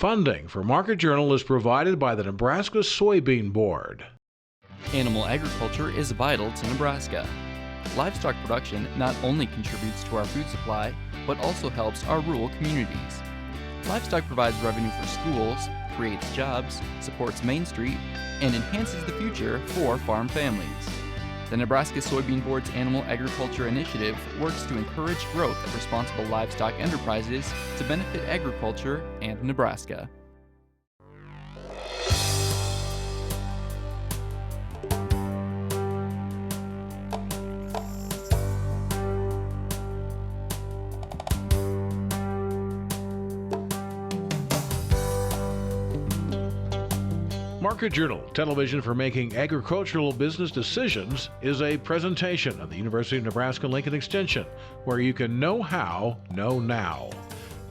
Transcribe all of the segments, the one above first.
Funding for Market Journal is provided by the Nebraska Soybean Board. Animal agriculture is vital to Nebraska. Livestock production not only contributes to our food supply, but also helps our rural communities. Livestock provides revenue for schools, creates jobs, supports Main Street, and enhances the future for farm families. The Nebraska Soybean Board's Animal Agriculture Initiative works to encourage growth of responsible livestock enterprises to benefit agriculture and Nebraska. Market Journal, television for making agricultural business decisions, is a presentation of the University of Nebraska-Lincoln Extension, where you can know how, know now.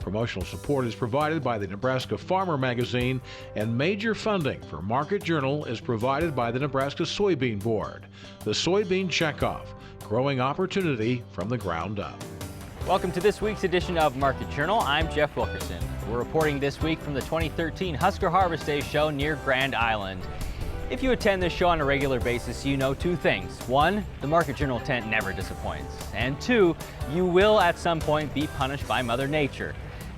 Promotional support is provided by the Nebraska Farmer Magazine, and major funding for Market Journal is provided by the Nebraska Soybean Board. The Soybean Checkoff, growing opportunity from the ground up. Welcome to this week's edition of Market Journal. I'm Jeff Wilkerson. We're reporting this week from the 2013 Husker Harvest Day show near Grand Island. If you attend this show on a regular basis, you know two things. One, the Market Journal tent never disappoints. And two, you will at some point be punished by Mother Nature.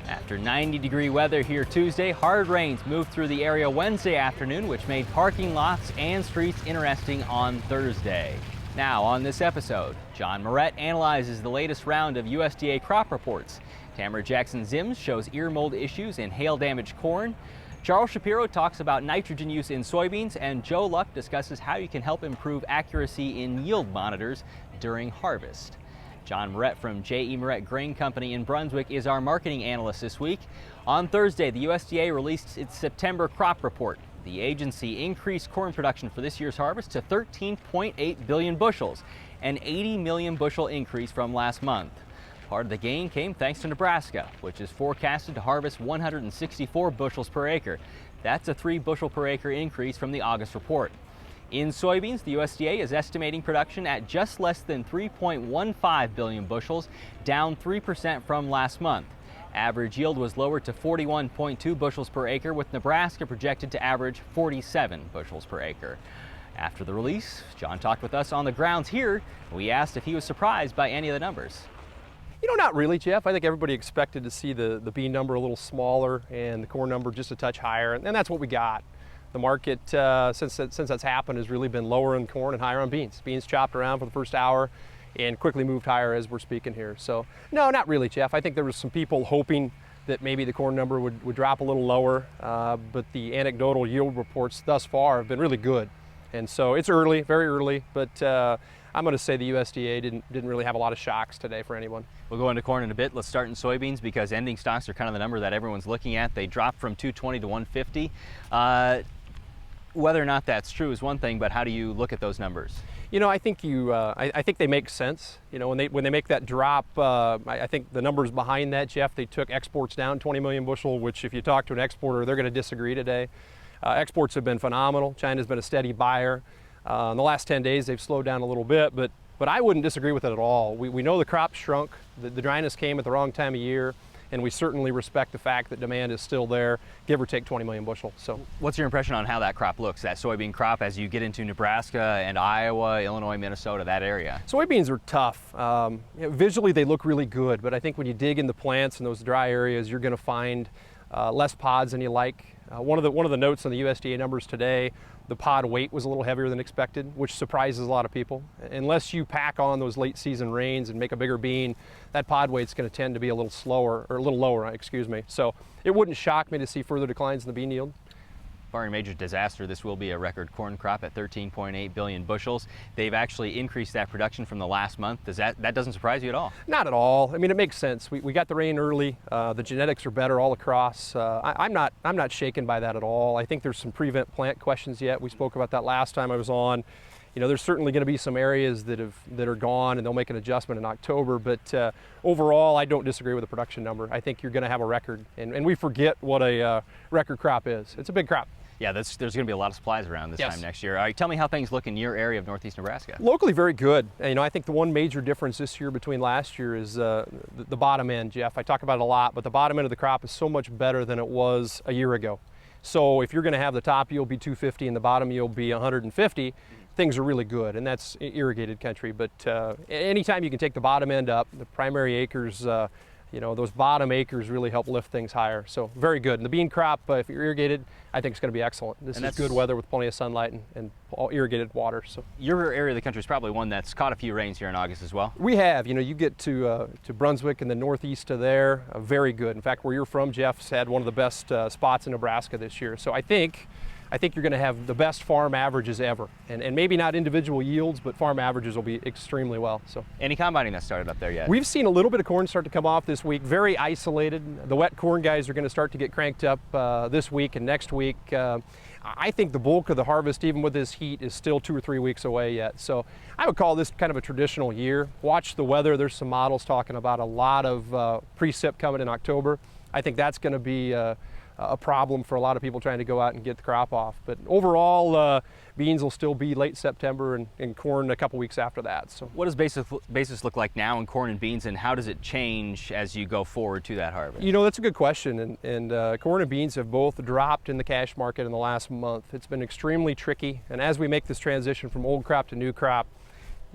After 90-degree weather here Tuesday, hard rains moved through the area Wednesday afternoon, which made parking lots and streets interesting on Thursday. Now, on this episode, John Meuret analyzes the latest round of USDA crop reports. Tamra Jackson-Ziems shows ear mold issues in hail-damaged corn. Charles Shapiro talks about nitrogen use in soybeans, and Joe Luck discusses how you can help improve accuracy in yield monitors during harvest. John Meuret from Meuret Grain Company in Brunswick is our marketing analyst this week. On Thursday, the USDA released its September crop report. The agency increased corn production for this year's harvest to 13.8 billion bushels, an 80 million bushel increase from last month. Part of the gain came thanks to Nebraska, which is forecasted to harvest 164 bushels per acre. That's a 3 bushel per acre increase from the August report. In soybeans, the USDA is estimating production at just less than 3.15 billion bushels, down 3% from last month. Average yield was lowered to 41.2 bushels per acre, with Nebraska projected to average 47 bushels per acre. After the release, John talked with us on the grounds here. We asked if he was surprised by any of the numbers. You know, not really, Jeff. I think everybody expected to see the bean number a little smaller and the corn number just a touch higher, and that's what we got. The market, since that's happened, has really been lower in corn and higher on beans. Beans chopped around for the first hour and quickly moved higher as we're speaking here. So, no, not really, Jeff. I think there was some people hoping that maybe the corn number would drop a little lower, but the anecdotal yield reports thus far have been really good. And so it's early, very early, but I'm going to say the USDA didn't really have a lot of shocks today for anyone. We'll go into corn in a bit. Let's start in soybeans because ending stocks are kind of the number that everyone's looking at. They dropped from 220 to 150. Whether or not that's true is one thing, but how do you look at those numbers? You know, I think I think they make sense. You know, when they make that drop, I think the numbers behind that, Jeff, they took exports down 20 million bushel, which if you talk to an exporter, they're going to disagree today. Exports have been phenomenal. China's been a steady buyer. In the last 10 days, they've slowed down a little bit, but I wouldn't disagree with it at all. We know the crop shrunk. The dryness came at the wrong time of year, and we certainly respect the fact that demand is still there, give or take 20 million bushel. So, what's your impression on how that crop looks, that soybean crop, as you get into Nebraska and Iowa, Illinois, Minnesota, that area? Soybeans are tough. Visually, they look really good, but I think when you dig in the plants in those dry areas, you're going to find less pods than you like. One of the notes on the USDA numbers today, the pod weight was a little heavier than expected, which surprises a lot of people. Unless you pack on those late season rains and make a bigger bean, that pod weight's going to tend to be a little slower, or a little lower, excuse me. So it wouldn't shock me to see further declines in the bean yield. Barring major disaster, this will be a record corn crop at 13.8 billion bushels. They've actually increased that production from the last month. That doesn't surprise you at all? Not at all. I mean, it makes sense. We got the rain early. The genetics are better all across. I'm not shaken by that at all. I think there's some prevent plant questions yet. We spoke about that last time I was on. You know, there's certainly going to be some areas that are gone, and they'll make an adjustment in October. But overall, I don't disagree with the production number. I think you're going to have a record, and we forget what a record crop is. It's a big crop. Yeah, there's going to be a lot of supplies around this Yes. time next year. All right, tell me how things look in your area of northeast Nebraska. Locally, very good. And, I think the one major difference this year between last year is the bottom end, Jeff. I talk about it a lot, but the bottom end of the crop is so much better than it was a year ago. So if you're going to have the top yield be 250 and the bottom yield be 150, things are really good, and that's irrigated country. But anytime you can take the bottom end up, the primary acres, those bottom acres really help lift things higher. So very good. And the bean crop, if you're irrigated, I think it's going to be excellent. This is good weather with plenty of sunlight and all irrigated water. So your area of the country is probably one that's caught a few rains here in August as well. we have. You get to Brunswick and the northeast of there, very good. In fact, where you're from, Jeff's had one of the best spots in Nebraska this year. So I think you're going to have the best farm averages ever, and maybe not individual yields, but farm averages will be extremely well. So, any combining that started up there yet? We've seen a little bit of corn start to come off this week, very isolated. The wet corn guys are going to start to get cranked up this week and next week. I think the bulk of the harvest, even with this heat, is still 2 or 3 weeks away yet. So I would call this kind of a traditional year. Watch the weather. There's some models talking about a lot of precip coming in October. I think that's going to be a problem for a lot of people trying to go out and get the crop off. But overall, beans will still be late September and corn a couple weeks after that. So, what does basis look like now in corn and beans, and how does it change as you go forward to that harvest? That's a good question. And corn and beans have both dropped in the cash market in the last month. It's been extremely tricky. And as we make this transition from old crop to new crop,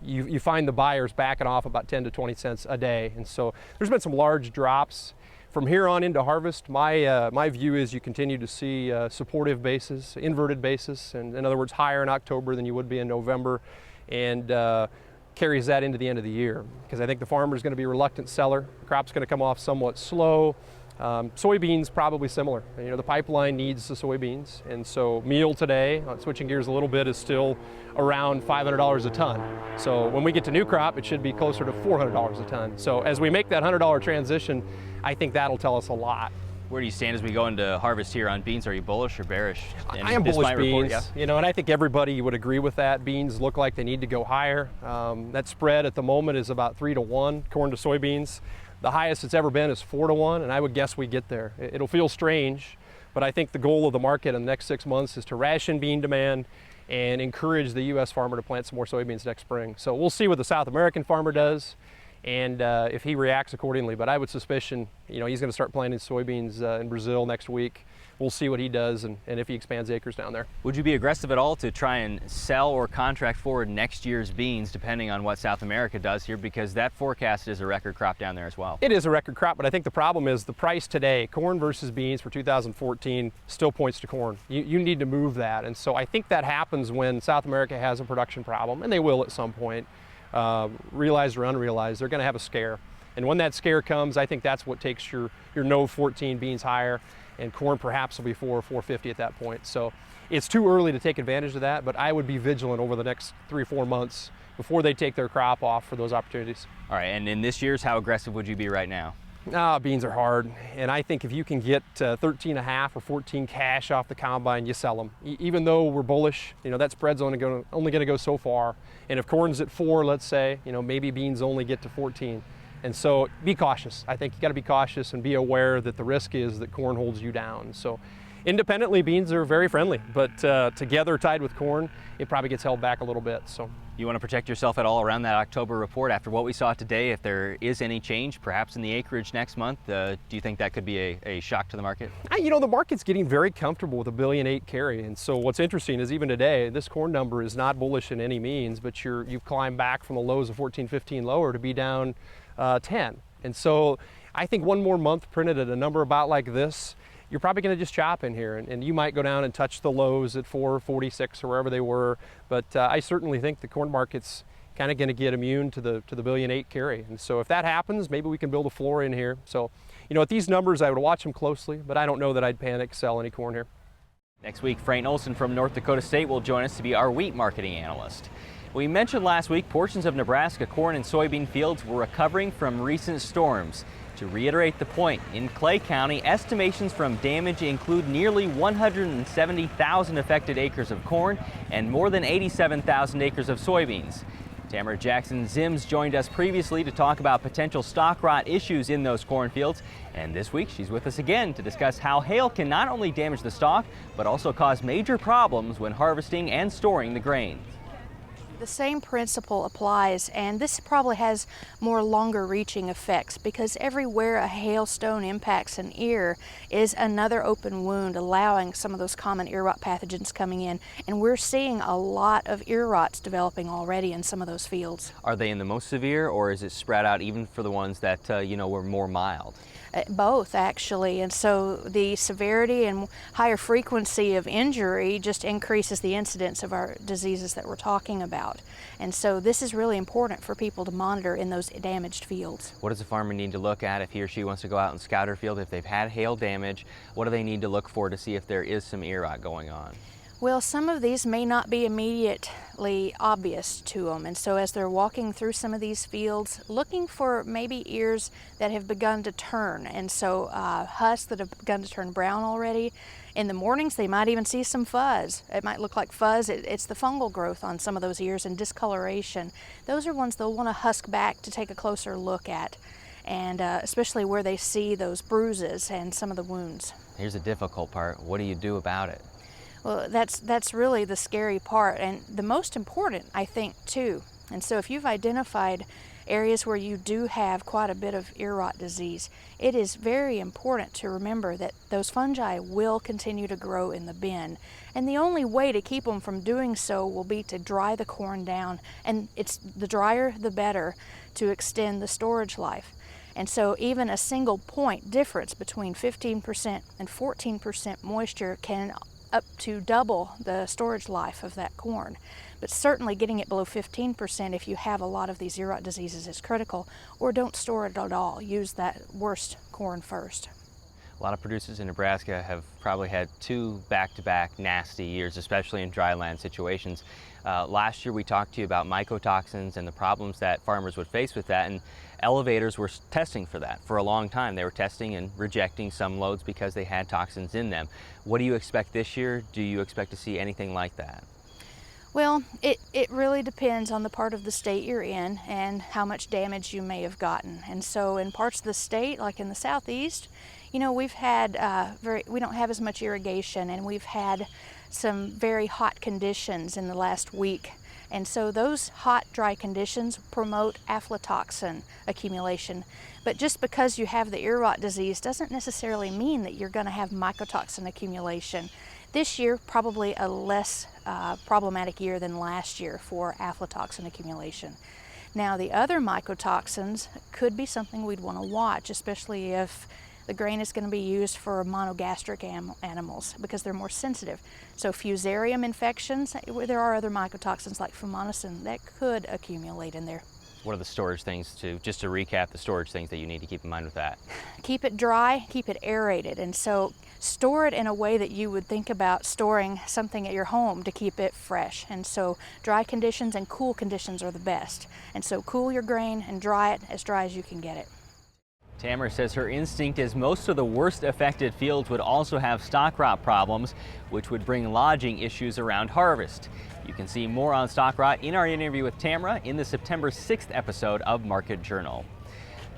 you find the buyers backing off about 10 to 20 cents a day. And so there's been some large drops. From here on into harvest, my view is you continue to see supportive basis, inverted basis, and in other words, higher in October than you would be in November, and carries that into the end of the year. Because I think the farmer is going to be a reluctant seller. The crop's going to come off somewhat slow. Soybeans probably similar. The pipeline needs the soybeans, and so meal today, switching gears a little bit, is still around $500 a ton. So when we get to new crop, it should be closer to $400 a ton. So as we make that $100 transition, I think that'll tell us a lot. Where do you stand as we go into harvest here on beans? Are you bullish or bearish? I am bullish beans, and I think everybody would agree with that. Beans look like they need to go higher. That spread at the moment is about 3 to 1, corn to soybeans. The highest it's ever been is 4 to 1, and I would guess we get there. It'll feel strange, but I think the goal of the market in the next 6 months is to ration bean demand and encourage the U.S. farmer to plant some more soybeans next spring. So we'll see what the South American farmer does, and if he reacts accordingly. But I would suspicion, he's going to start planting soybeans in Brazil next week. We'll see what he does and if he expands acres down there. Would you be aggressive at all to try and sell or contract forward next year's beans, depending on what South America does here? Because that forecast is a record crop down there as well. It is a record crop, but I think the problem is the price today, corn versus beans for 2014, still points to corn. You need to move that. And so I think that happens when South America has a production problem, and they will at some point. Realized or unrealized, they're going to have a scare. And when that scare comes, I think that's what takes your no 14 beans higher, and corn perhaps will be $4.50 at that point. So it's too early to take advantage of that, but I would be vigilant over the next 3 or 4 months before they take their crop off for those opportunities. All right, and in this year's, how aggressive would you be right now? Beans are hard, and I think if you can get 13.5 or 14 cash off the combine, you sell them. Even though we're bullish, that spread's only going to go so far. And if corn's at 4, let's say, maybe beans only get to 14. And so be cautious. I think you got to be cautious and be aware that the risk is that corn holds you down. So independently, beans are very friendly, but together, tied with corn, it probably gets held back a little bit. So you want to protect yourself at all around that October report after what we saw today? If there is any change, perhaps in the acreage next month, do you think that could be a shock to the market? The market's getting very comfortable with a 1.8 billion carry. And so what's interesting is even today, this corn number is not bullish in any means, but you've climbed back from the lows of 14, 15 lower to be down 10. And so I think one more month printed at a number about like this, you're probably going to just chop in here, and you might go down and touch the lows at 446 or wherever they were. But I certainly think the corn market's kind of going to get immune to the 1.8 billion carry. And so if that happens, maybe we can build a floor in here. So, at these numbers, I would watch them closely, but I don't know that I'd panic sell any corn here. Next week, Frank Olson from North Dakota State will join us to be our wheat marketing analyst. We mentioned last week portions of Nebraska corn and soybean fields were recovering from recent storms. To reiterate the point, in Clay County, estimations from damage include nearly 170,000 affected acres of corn and more than 87,000 acres of soybeans. Tamra Jackson-Ziems joined us previously to talk about potential stalk rot issues in those cornfields, and this week she's with us again to discuss how hail can not only damage the stalk, but also cause major problems when harvesting and storing the grain. The same principle applies, and this probably has more longer reaching effects because everywhere a hailstone impacts an ear is another open wound, allowing some of those common ear rot pathogens coming in, and we're seeing a lot of ear rots developing already in some of those fields. Are they in the most severe, or is it spread out even for the ones that were more mild? Both, actually, and so the severity and higher frequency of injury just increases the incidence of our diseases that we're talking about. And so this is really important for people to monitor in those damaged fields. What does a farmer need to look at if he or she wants to go out and scout her field? If they've had hail damage, what do they need to look for to see if there is some ear rot going on? Well, some of these may not be immediately obvious to them, and so as they're walking through some of these fields, looking for maybe ears that have begun to turn, and so husks that have begun to turn brown already. In the mornings, they might even see some fuzz. It might look like fuzz. It's the fungal growth on some of those ears and discoloration. Those are ones they'll want to husk back to take a closer look at, and especially where they see those bruises and some of the wounds. Here's the difficult part. What do you do about it? Well, that's really the scary part, and the most important, I think, too. And so if you've identified areas where you do have quite a bit of ear rot disease, it is very important to remember that those fungi will continue to grow in the bin. And the only way to keep them from doing so will be to dry the corn down, and it's the drier the better to extend the storage life. And so even a single point difference between 15% and 14% moisture can up to double the storage life of that corn. But certainly getting it below 15% if you have a lot of these ear rot diseases is critical, or don't store it at all. Use that worst corn first. A lot of producers in Nebraska have probably had two back-to-back nasty years, especially in dry land situations. Last year we talked to you about mycotoxins and the problems that farmers would face with that, and elevators were testing for that for a long time. They were testing and rejecting some loads because they had toxins in them. What do you expect this year? Do you expect to see anything like that? Well, it really depends on the part of the state you're in and how much damage you may have gotten. And so in parts of the state, like in the southeast, we've had we don't have as much irrigation, and we've had some very hot conditions in the last week. And so those hot, dry conditions promote aflatoxin accumulation. But just because you have the ear rot disease doesn't necessarily mean that you're going to have mycotoxin accumulation. This year, probably a less problematic year than last year for aflatoxin accumulation. Now, the other mycotoxins could be something we'd want to watch, especially if the grain is going to be used for monogastric animals because they're more sensitive. So fusarium infections, there are other mycotoxins like fumonisin that could accumulate in there. What are the storage things just to recap, the storage things that you need to keep in mind with that? Keep it dry, keep it aerated, and so store it in a way that you would think about storing something at your home to keep it fresh. And so dry conditions and cool conditions are the best. And so cool your grain and dry it as dry as you can get it. Tamra says her instinct is most of the worst affected fields would also have stalk rot problems, which would bring lodging issues around harvest. You can see more on stalk rot in our interview with Tamra in the September 6th episode of Market Journal.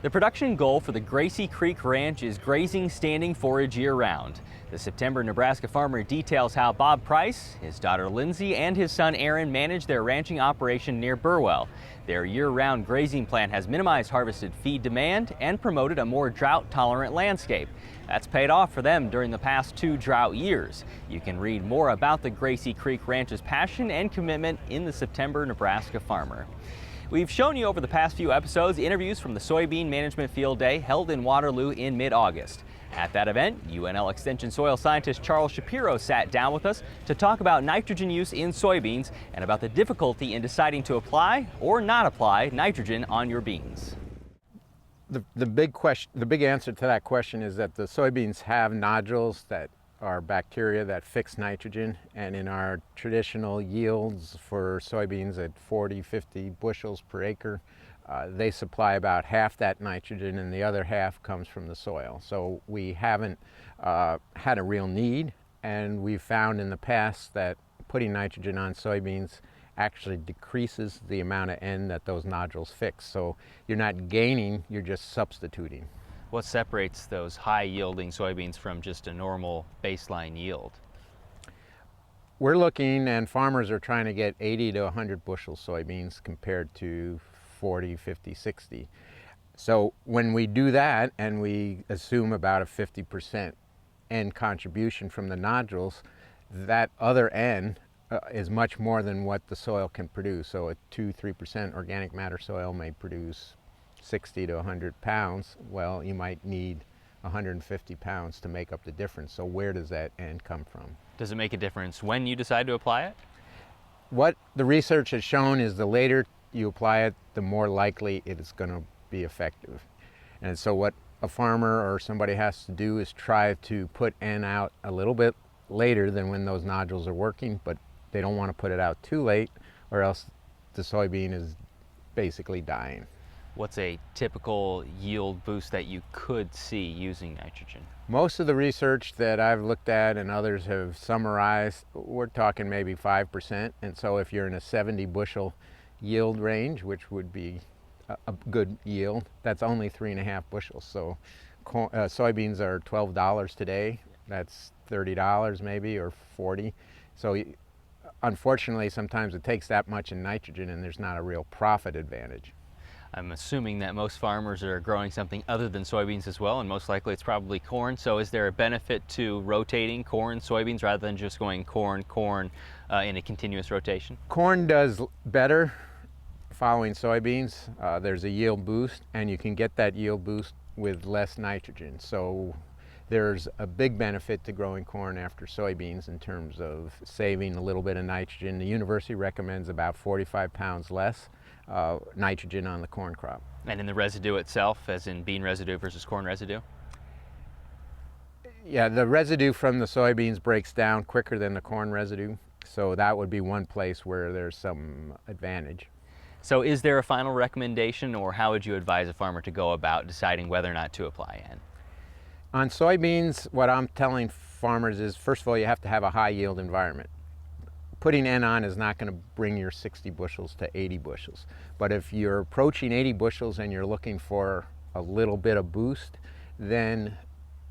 The production goal for the Gracie Creek Ranch is grazing standing forage year-round. The September Nebraska farmer details how Bob Price, his daughter Lindsay, and his son Aaron manage their ranching operation near Burwell. Their year-round grazing plan has minimized harvested feed demand and promoted a more drought-tolerant landscape. That's paid off for them during the past 2 drought years. You can read more about the Gracie Creek Ranch's passion and commitment in the September Nebraska Farmer. We've shown you over the past few episodes interviews from the Soybean Management Field Day held in Waterloo in mid-August. At that event, UNL Extension soil scientist Charles Shapiro sat down with us to talk about nitrogen use in soybeans and about the difficulty in deciding to apply or not apply nitrogen on your beans. The big answer to that question is that the soybeans have nodules that are bacteria that fix nitrogen, and in our traditional yields for soybeans at 40-50 bushels per acre, they supply about half that nitrogen and the other half comes from the soil. So we haven't had a real need, and we've found in the past that putting nitrogen on soybeans actually decreases the amount of N that those nodules fix. So you're not gaining, you're just substituting. What separates those high-yielding soybeans from just a normal baseline yield? We're looking, and farmers are trying to get 80 to 100 bushel soybeans compared to 40, 50, 60. So when we do that and we assume about a 50% N contribution from the nodules, that other N is much more than what the soil can produce. So a 2-3% organic matter soil may produce 60 to 100 pounds. Well, you might need 150 pounds to make up the difference. So where does that N come from? Does it make a difference when you decide to apply it? What the research has shown is the later you apply it, the more likely it is going to be effective. And so what a farmer or somebody has to do is try to put N out a little bit later than when those nodules are working, but they don't want to put it out too late or else the soybean is basically dying. What's a typical yield boost that you could see using nitrogen? Most of the research that I've looked at and others have summarized, we're talking maybe 5%. And so if you're in a 70 bushel yield range, which would be a good yield, that's only 3.5 bushels. So soybeans are $12 today. That's $30 maybe, or 40. So unfortunately, sometimes it takes that much in nitrogen and there's not a real profit advantage. I'm assuming that most farmers are growing something other than soybeans as well, and most likely it's probably corn. So is there a benefit to rotating corn, soybeans, rather than just going corn, corn in a continuous rotation? Corn does better following soybeans. There's a yield boost, and you can get that yield boost with less nitrogen. So there's a big benefit to growing corn after soybeans in terms of saving a little bit of nitrogen. The university recommends about 45 pounds less nitrogen on the corn crop. And in the residue itself, as in bean residue versus corn residue? Yeah, the residue from the soybeans breaks down quicker than the corn residue, so that would be one place where there's some advantage. So is there a final recommendation, or how would you advise a farmer to go about deciding whether or not to apply N? On soybeans, what I'm telling farmers is, first of all, you have to have a high yield environment. Putting N on is not going to bring your 60 bushels to 80 bushels. But if you're approaching 80 bushels and you're looking for a little bit of boost, then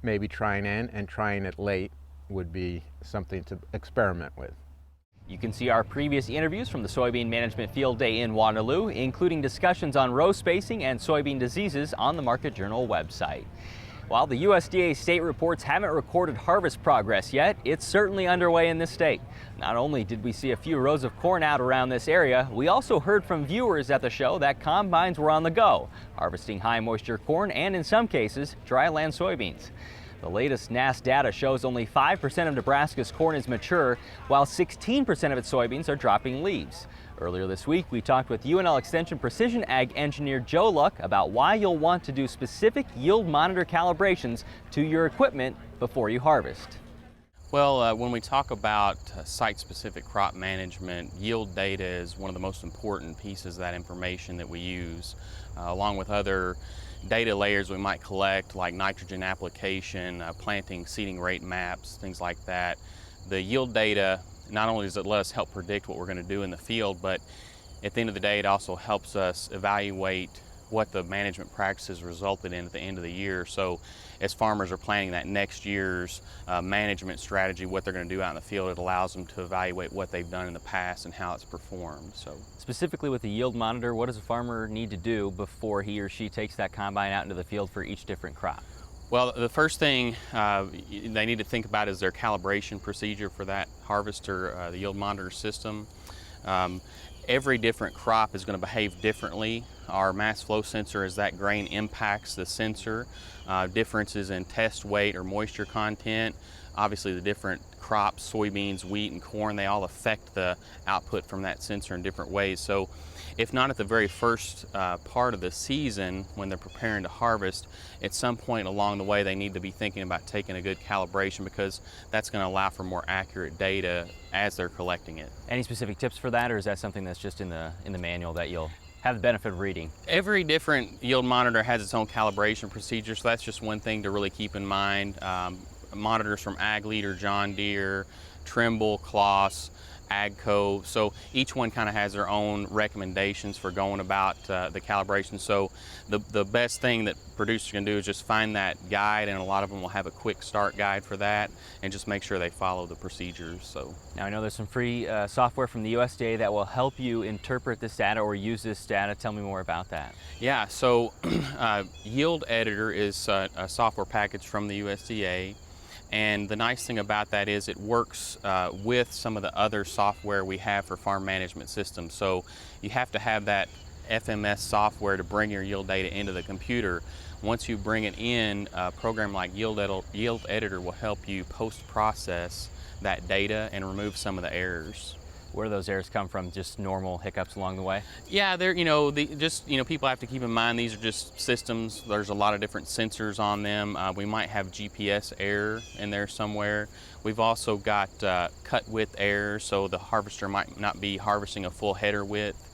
maybe trying N, and trying it late would be something to experiment with. You can see our previous interviews from the Soybean Management Field Day in Waterloo, including discussions on row spacing and soybean diseases on the Market Journal website. While the USDA state reports haven't recorded harvest progress yet, it's certainly underway in this state. Not only did we see a few rows of corn out around this area, we also heard from viewers at the show that combines were on the go, harvesting high moisture corn and, in some cases, dryland soybeans. The latest NASS data shows only 5% of Nebraska's corn is mature, while 16% of its soybeans are dropping leaves. Earlier this week, we talked with UNL Extension Precision Ag engineer Joe Luck about why you'll want to do specific yield monitor calibrations to your equipment before you harvest. Well, when we talk about site-specific crop management, yield data is one of the most important pieces of that information that we use, along with other data layers we might collect, like nitrogen application, planting, seeding rate maps, things like that. The yield data, not only does it let us help predict what we're going to do in the field, but at the end of the day, it also helps us evaluate what the management practices resulted in at the end of the year. So as farmers are planning that next year's management strategy, what they're going to do out in the field, it allows them to evaluate what they've done in the past and how it's performed. So specifically with the yield monitor, what does a farmer need to do before he or she takes that combine out into the field for each different crop? Well, the first thing they need to think about is their calibration procedure for that harvester, the yield monitor system. Every different crop is going to behave differently. Our mass flow sensor, as that grain impacts the sensor, differences in test weight or moisture content, obviously the different crops, soybeans, wheat, and corn, they all affect the output from that sensor in different ways. So if not at the very first part of the season when they're preparing to harvest, at some point along the way they need to be thinking about taking a good calibration, because that's going to allow for more accurate data as they're collecting it. Any specific tips for that, or is that something that's just in the manual that you'll have the benefit of reading? Every different yield monitor has its own calibration procedure, so that's just one thing to really keep in mind. Monitors from Ag Leader, John Deere, Trimble, Kloss, AGCO. So each one kind of has their own recommendations for going about the calibration. So the best thing that producers can do is just find that guide, and a lot of them will have a quick start guide for that, and just make sure they follow the procedures. So now I know there's some free software from the USDA that will help you interpret this data or use this data. Tell me more about that. yeah, so Yield Editor is a software package from the USDA. And the nice thing about that is it works with some of the other software we have for farm management systems. So you have to have that FMS software to bring your yield data into the computer. Once you bring it in, a program like Yield Editor will help you post-process that data and remove some of the errors. Where do those errors come from? Just normal hiccups along the way? Yeah, they're, people have to keep in mind these are just systems. There's a lot of different sensors on them. We might have GPS error in there somewhere. We've also got cut width error, so the harvester might not be harvesting a full header width.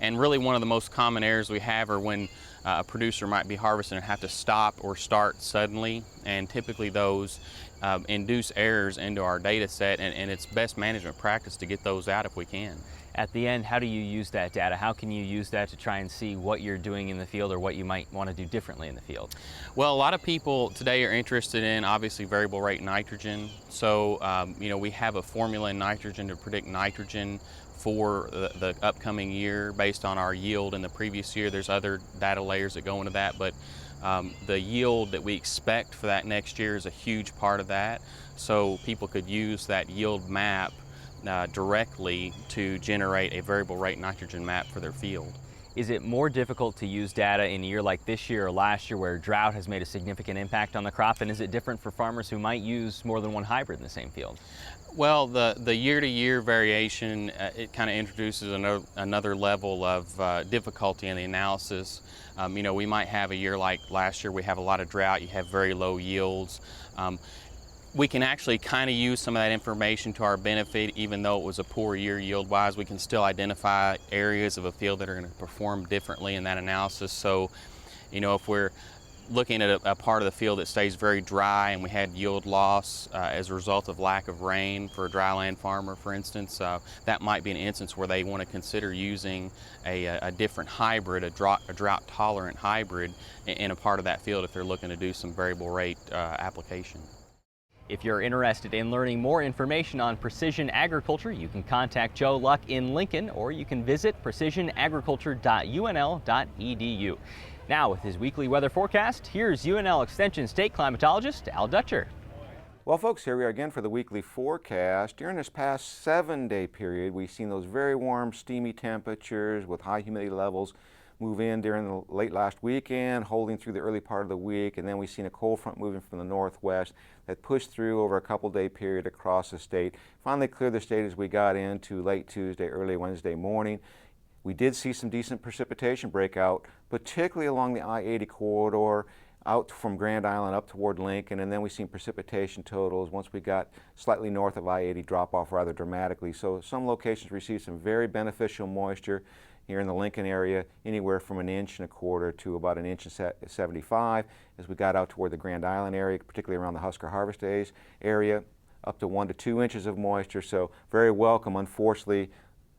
And really one of the most common errors we have are when a producer might be harvesting and have to stop or start suddenly, and typically those induce errors into our data set, and it's best management practice to get those out if we can. At the end, how do you use that data? How can you use that to try and see what you're doing in the field or what you might want to do differently in the field? Well, a lot of people today are interested in obviously variable rate nitrogen. So, we have a formula in nitrogen to predict nitrogen for the upcoming year based on our yield in the previous year. There's other data layers that go into that, but the yield that we expect for that next year is a huge part of that. So people could use that yield map directly to generate a variable rate nitrogen map for their field. Is it more difficult to use data in a year like this year or last year where drought has made a significant impact on the crop? And is it different for farmers who might use more than one hybrid in the same field? Well, the year-to-year variation, it kind of introduces another level of difficulty in the analysis. We might have a year like last year, we have a lot of drought, you have very low yields. We can actually kind of use some of that information to our benefit. Even though it was a poor year yield-wise, we can still identify areas of a field that are going to perform differently in that analysis. So, if we're looking at a part of the field that stays very dry and we had yield loss as a result of lack of rain for a dryland farmer, for instance, that might be an instance where they want to consider using a different hybrid, a drought-tolerant hybrid in a part of that field if they're looking to do some variable rate application. If you're interested in learning more information on precision agriculture, you can contact Joe Luck in Lincoln, or you can visit precisionagriculture.unl.edu. Now, with his weekly weather forecast, here's UNL Extension State Climatologist Al Dutcher. Well, folks, here we are again for the weekly forecast. During this past 7-day period, we've seen those very warm, steamy temperatures with high humidity levels move in during the late last weekend, holding through the early part of the week, and then we've seen a cold front moving from the northwest that pushed through over a couple-day period across the state. Finally cleared the state as we got into late Tuesday, early Wednesday morning. We did see some decent precipitation breakout, particularly along the I-80 corridor, out from Grand Island up toward Lincoln, and then we've seen precipitation totals once we got slightly north of I-80 drop off rather dramatically. So some locations received some very beneficial moisture here in the Lincoln area, anywhere from 1.25 inches to about 1.75 inches. As we got out toward the Grand Island area, particularly around the Husker Harvest Days area, up to 1 to 2 inches of moisture, so very welcome. Unfortunately,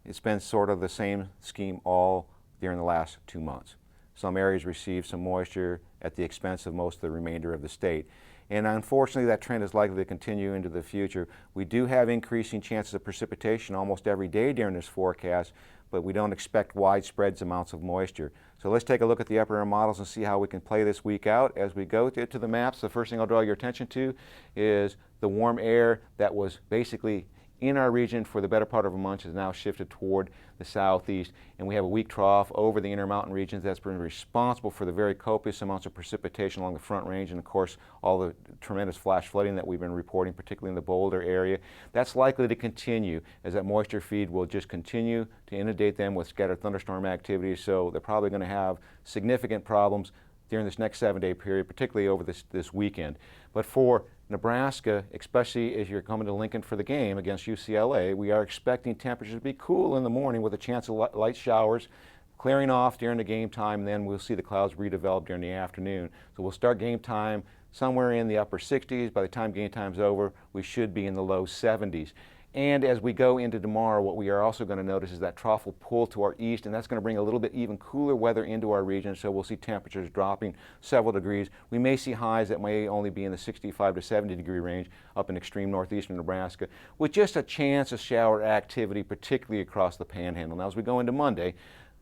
it's been sort of the same scheme all during the last 2 months. Some areas received some moisture at the expense of most of the remainder of the state. And unfortunately, that trend is likely to continue into the future. We do have increasing chances of precipitation almost every day during this forecast, but we don't expect widespread amounts of moisture. So let's take a look at the upper air models and see how we can play this week out. As we go to the maps, the first thing I'll draw your attention to is the warm air that was basically in our region for the better part of a month has now shifted toward the southeast, and we have a weak trough over the Intermountain regions that's been responsible for the very copious amounts of precipitation along the Front Range, and of course all the tremendous flash flooding that we've been reporting, particularly in the Boulder area. That's likely to continue as that moisture feed will just continue to inundate them with scattered thunderstorm activity, so they're probably going to have significant problems during this next 7-day period, particularly over this weekend. But for Nebraska, especially as you're coming to Lincoln for the game against UCLA, we are expecting temperatures to be cool in the morning with a chance of light showers clearing off during the game time, and then we'll see the clouds redevelop during the afternoon. So we'll start game time somewhere in the upper 60s. By the time game time's over, we should be in the low 70s. And as we go into tomorrow, what we are also going to notice is that trough will pull to our east, and that's going to bring a little bit even cooler weather into our region, so we'll see temperatures dropping several degrees. We may see highs that may only be in the 65 to 70 degree range up in extreme northeastern Nebraska, with just a chance of shower activity, particularly across the Panhandle. Now, as we go into Monday,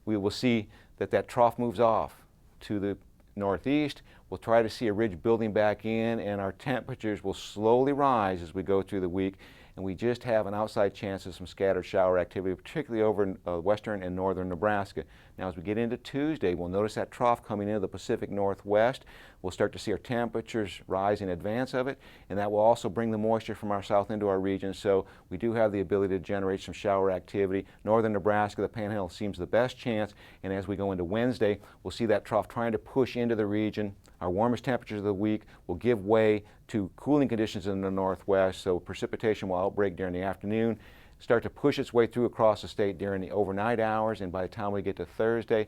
we will see that that trough moves off to the northeast. We'll try to see a ridge building back in, and our temperatures will slowly rise as we go through the week. And we just have an outside chance of some scattered shower activity, particularly over in western and northern Nebraska. Now, as we get into Tuesday, we'll notice that trough coming into the Pacific Northwest. We'll start to see our temperatures rise in advance of it, and that will also bring the moisture from our south into our region. So we do have the ability to generate some shower activity. Northern Nebraska, the Panhandle seems the best chance, and as we go into Wednesday, we'll see that trough trying to push into the region. Our warmest temperatures of the week will give way to cooling conditions in the northwest, so precipitation will outbreak during the afternoon, start to push its way through across the state during the overnight hours, and by the time we get to Thursday,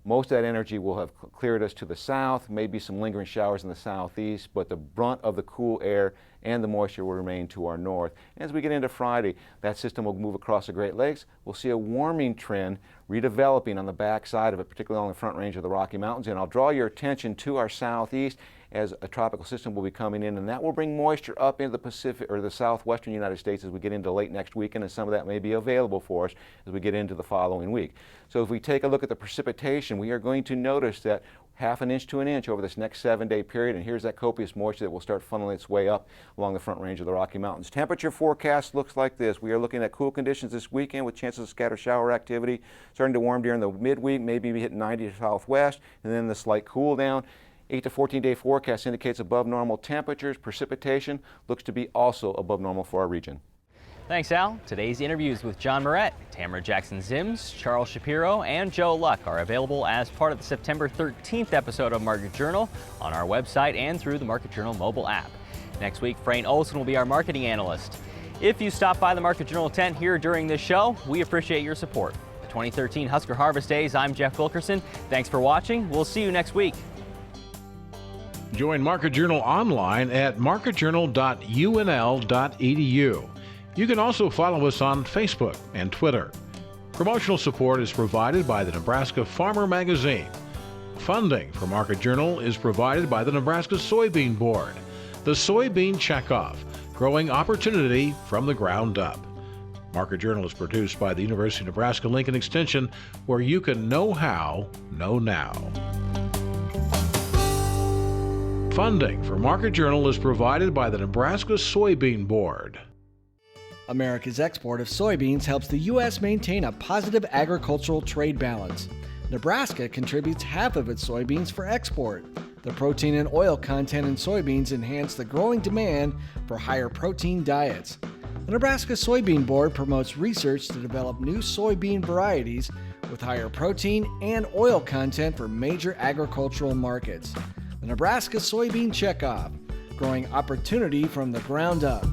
most of that energy will have cleared us to the south, maybe some lingering showers in the southeast, but the brunt of the cool air and the moisture will remain to our north. And as we get into Friday, that system will move across the Great Lakes. We'll see a warming trend redeveloping on the back side of it, particularly on the front range of the Rocky Mountains. And I'll draw your attention to our southeast as a tropical system will be coming in, and that will bring moisture up into the Pacific or the southwestern United States as we get into late next weekend, and some of that may be available for us as we get into the following week. So if we take a look at the precipitation, we are going to notice that half an inch to an inch over this next 7-day period, and here's that copious moisture that will start funneling its way up along the front range of the Rocky Mountains. Temperature forecast looks like this. We are looking at cool conditions this weekend with chances of scattered shower activity, starting to warm during the midweek, maybe hitting 90 to southwest, and then the slight cool down. 8 to 14-day forecast indicates above normal temperatures. Precipitation looks to be also above normal for our region. Thanks, Al. Today's interviews with John Meuret, Tamra Jackson-Ziems, Charles Shapiro, and Joe Luck are available as part of the September 13th episode of Market Journal on our website and through the Market Journal mobile app. Next week, Frayne Olson will be our marketing analyst. If you stop by the Market Journal tent here during this show, we appreciate your support. The 2013 Husker Harvest Days, I'm Jeff Wilkerson. Thanks for watching. We'll see you next week. Join Market Journal online at marketjournal.unl.edu. You can also follow us on Facebook and Twitter. Promotional support is provided by the Nebraska Farmer Magazine. Funding for Market Journal is provided by the Nebraska Soybean Board. The Soybean Checkoff, growing opportunity from the ground up. Market Journal is produced by the University of Nebraska-Lincoln Extension, where you can know how, know now. Funding for Market Journal is provided by the Nebraska Soybean Board. America's export of soybeans helps the U.S. maintain a positive agricultural trade balance. Nebraska contributes half of its soybeans for export. The protein and oil content in soybeans enhance the growing demand for higher protein diets. The Nebraska Soybean Board promotes research to develop new soybean varieties with higher protein and oil content for major agricultural markets. The Nebraska Soybean Checkoff, growing opportunity from the ground up.